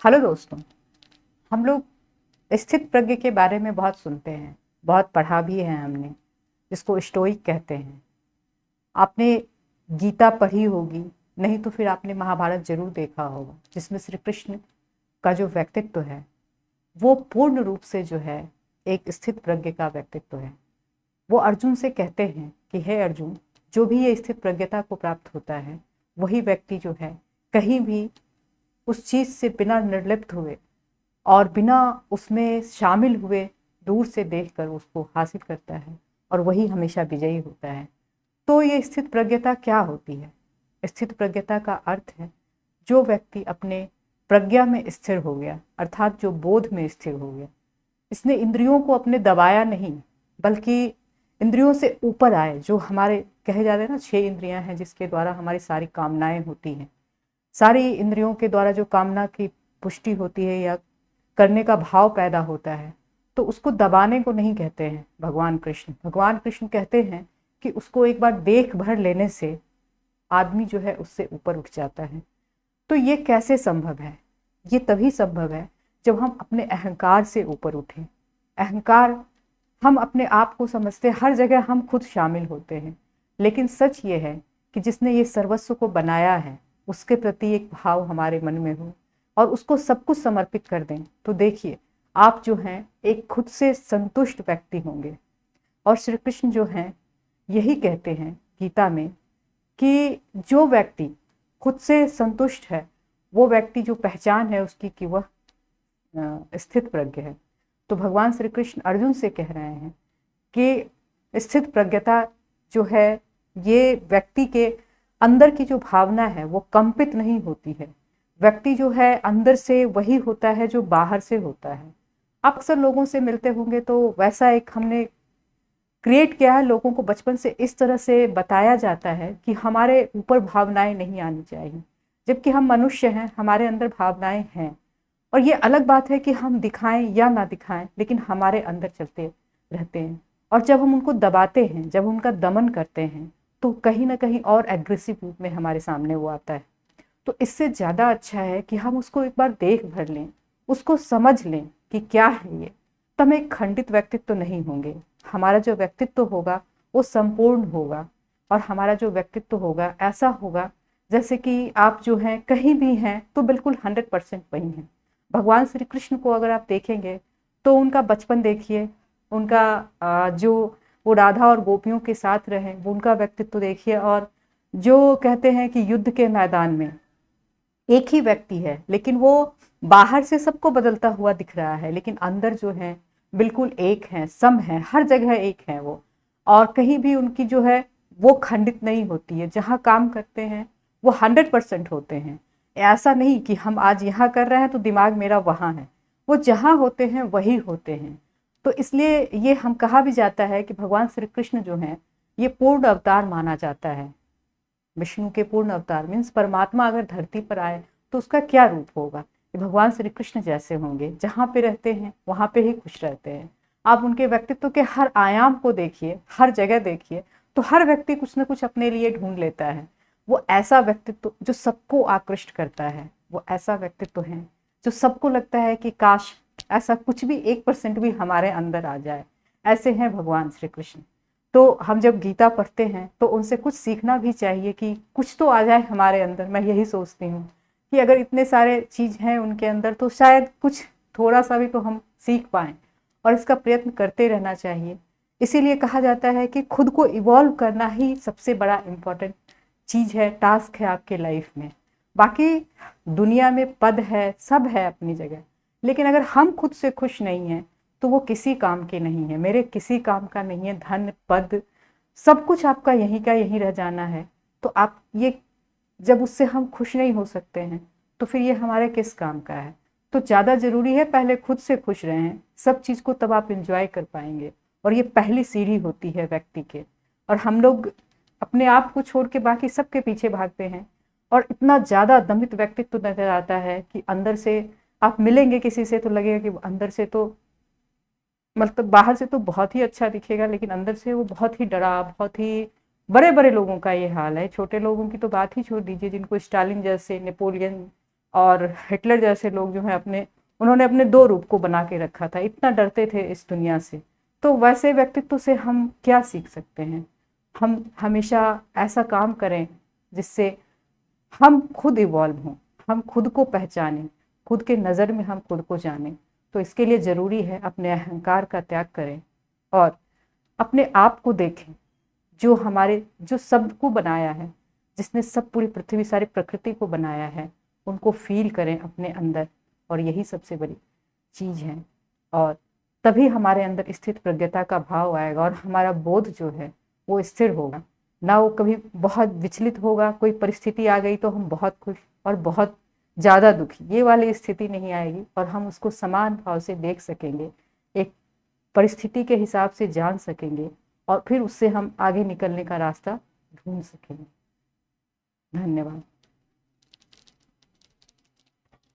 Hello दोस्तों। हम लोग स्थित प्रज्ञ के बारे में बहुत सुनते हैं, बहुत पढ़ा भी है हमने, जिसको स्टोइक कहते हैं। आपने गीता पढ़ी होगी, नहीं तो फिर आपने महाभारत जरूर देखा होगा, जिसमें श्री कृष्ण का जो व्यक्तित्व है वो पूर्ण रूप से जो है एक स्थित प्रज्ञ का व्यक्तित्व है। वो अर्जुन से कहते हैं कि हे अर्जुन, जो भी ये स्थित प्रज्ञता को प्राप्त होता है वही व्यक्ति जो है कहीं भी उस चीज से बिना निर्लिप्त हुए और बिना उसमें शामिल हुए दूर से देखकर उसको हासिल करता है और वही हमेशा विजयी होता है। तो ये स्थित प्रज्ञता क्या होती है? स्थित प्रज्ञता का अर्थ है जो व्यक्ति अपने प्रज्ञा में स्थिर हो गया, अर्थात जो बोध में स्थिर हो गया। इसने इंद्रियों को अपने दबाया नहीं, बल्कि इंद्रियों से ऊपर आए। जो हमारे कहे जाते हैं ना, 6 इंद्रियां हैं जिसके द्वारा हमारी सारी कामनाएं होती हैं। सारी इंद्रियों के द्वारा जो कामना की पुष्टि होती है या करने का भाव पैदा होता है, तो उसको दबाने को नहीं कहते हैं भगवान कृष्ण। भगवान कृष्ण कहते हैं कि उसको एक बार देख भर लेने से आदमी जो है उससे ऊपर उठ जाता है। तो ये कैसे संभव है? ये तभी संभव है जब हम अपने अहंकार से ऊपर उठें। अहंकार, हम अपने आप को समझते, हर जगह हम खुद शामिल होते हैं, लेकिन सच ये है कि जिसने ये सर्वस्व को बनाया है उसके प्रति एक भाव हमारे मन में हो और उसको सब कुछ समर्पित कर दें, तो देखिए आप जो हैं एक खुद से संतुष्ट व्यक्ति होंगे। और श्री कृष्ण जो हैं यही कहते हैं गीता में कि जो व्यक्ति खुद से संतुष्ट है वो व्यक्ति, जो पहचान है उसकी कि वह स्थित प्रज्ञ है। तो भगवान श्री कृष्ण अर्जुन से कह रहे हैं कि स्थित प्रज्ञता जो है ये व्यक्ति के अंदर की जो भावना है वो कंपित नहीं होती है। व्यक्ति जो है अंदर से वही होता है जो बाहर से होता है। आप अक्सर लोगों से मिलते होंगे तो वैसा एक हमने क्रिएट किया है, लोगों को बचपन से इस तरह से बताया जाता है कि हमारे ऊपर भावनाएं नहीं आनी चाहिए, जबकि हम मनुष्य हैं, हमारे अंदर भावनाएं हैं। और ये अलग बात है कि हम दिखाएं या ना दिखाएं, लेकिन हमारे अंदर चलते रहते हैं। और जब हम उनको दबाते हैं, जब उनका दमन करते हैं, तो कहीं ना कहीं और एग्रेसिव रूप में हमारे सामने वो आता है। तो इससे ज़्यादा अच्छा है कि हम उसको एक बार देख भर लें, उसको समझ लें कि क्या है ये। तो हम एक खंडित व्यक्तित्व तो नहीं होंगे। हमारा जो व्यक्तित्व होगा वो संपूर्ण होगा, और हमारा जो व्यक्तित्व होगा ऐसा होगा जैसे कि आप जो हैं कहीं भी हैं तो बिल्कुल 100% वही हैं। भगवान श्री कृष्ण को अगर आप देखेंगे तो उनका बचपन देखिए, उनका जो वो राधा और गोपियों के साथ रहे वो उनका व्यक्तित्व देखिए। और जो कहते हैं कि युद्ध के मैदान में एक ही व्यक्ति है, लेकिन वो बाहर से सबको बदलता हुआ दिख रहा है, लेकिन अंदर जो है बिल्कुल एक है, सम है, हर जगह एक है वो। और कहीं भी उनकी जो है वो खंडित नहीं होती है। जहाँ काम करते हैं वो 100% होते हैं। ऐसा नहीं कि हम आज यहाँ कर रहे हैं तो दिमाग मेरा वहाँ है, वो जहाँ होते हैं वही होते हैं। तो इसलिए ये हम कहा भी जाता है कि भगवान श्री कृष्ण जो हैं ये पूर्ण अवतार माना जाता है। विष्णु के पूर्ण अवतार मीन्स परमात्मा अगर धरती पर आए तो उसका क्या रूप होगा? ये भगवान श्री कृष्ण जैसे होंगे। जहाँ पे रहते हैं वहाँ पे ही खुश रहते हैं। आप उनके व्यक्तित्व के हर आयाम को देखिए, हर जगह देखिए, तो हर व्यक्ति कुछ ना कुछ अपने लिए ढूंढ लेता है। वो ऐसा व्यक्तित्व जो सबको आकृष्ट करता है, वो ऐसा व्यक्तित्व है जो सबको लगता है कि काश ऐसा कुछ भी 1% भी हमारे अंदर आ जाए। ऐसे हैं भगवान श्री कृष्ण। तो हम जब गीता पढ़ते हैं तो उनसे कुछ सीखना भी चाहिए कि कुछ तो आ जाए हमारे अंदर। मैं यही सोचती हूँ कि अगर इतने सारे चीज़ हैं उनके अंदर तो शायद कुछ थोड़ा सा भी तो हम सीख पाएँ, और इसका प्रयत्न करते रहना चाहिए। इसीलिए कहा जाता है कि खुद को इवॉल्व करना ही सबसे बड़ा इम्पोर्टेंट चीज़ है, टास्क है आपके लाइफ में। बाकी दुनिया में पद है, सब है अपनी जगह, लेकिन अगर हम खुद से खुश नहीं हैं तो वो किसी काम के नहीं है। मेरे किसी काम का नहीं है। धन, पद, सब कुछ आपका यहीं का यहीं रह जाना है। तो आप ये, जब उससे हम खुश नहीं हो सकते हैं तो फिर ये हमारे किस काम का है? तो ज़्यादा ज़रूरी है पहले खुद से खुश रहें, सब चीज़ को तब आप इंजॉय कर पाएंगे। और ये पहली सीढ़ी होती है व्यक्ति के। और हम लोग अपने आप को छोड़ के बाकी सबके पीछे भागते हैं, और इतना ज़्यादा दमित व्यक्तित्व नजर आता है कि अंदर से आप मिलेंगे किसी से तो लगेगा कि अंदर से तो, मतलब बाहर से तो बहुत ही अच्छा दिखेगा, लेकिन अंदर से वो बहुत ही डरा, बहुत ही बड़े बड़े लोगों का ये हाल है। छोटे लोगों की तो बात ही छोड़ दीजिए, जिनको स्टालिन जैसे, नेपोलियन और हिटलर जैसे लोग जो है उन्होंने अपने दो रूप को बना के रखा था, इतना डरते थे इस दुनिया से। तो वैसे व्यक्तित्व से हम क्या सीख सकते हैं? हम हमेशा ऐसा काम करें जिससे हम खुद इवॉल्व हों, हम खुद को पहचानें, खुद के नज़र में हम खुद को जानें। तो इसके लिए ज़रूरी है अपने अहंकार का त्याग करें और अपने आप को देखें, जो सबको बनाया है, जिसने सब पूरी पृथ्वी सारी प्रकृति को बनाया है, उनको फील करें अपने अंदर। और यही सबसे बड़ी चीज़ है। और तभी हमारे अंदर स्थित प्रज्ञता का भाव आएगा और हमारा बोध जो है वो स्थिर होगा, ना वो कभी बहुत विचलित होगा। कोई परिस्थिति आ गई तो हम बहुत खुश और बहुत ज़्यादा दुखी, ये वाली स्थिति नहीं आएगी। और हम उसको समान भाव से देख सकेंगे, एक परिस्थिति के हिसाब से जान सकेंगे और फिर उससे हम आगे निकलने का रास्ता ढूंढ सकेंगे। धन्यवाद।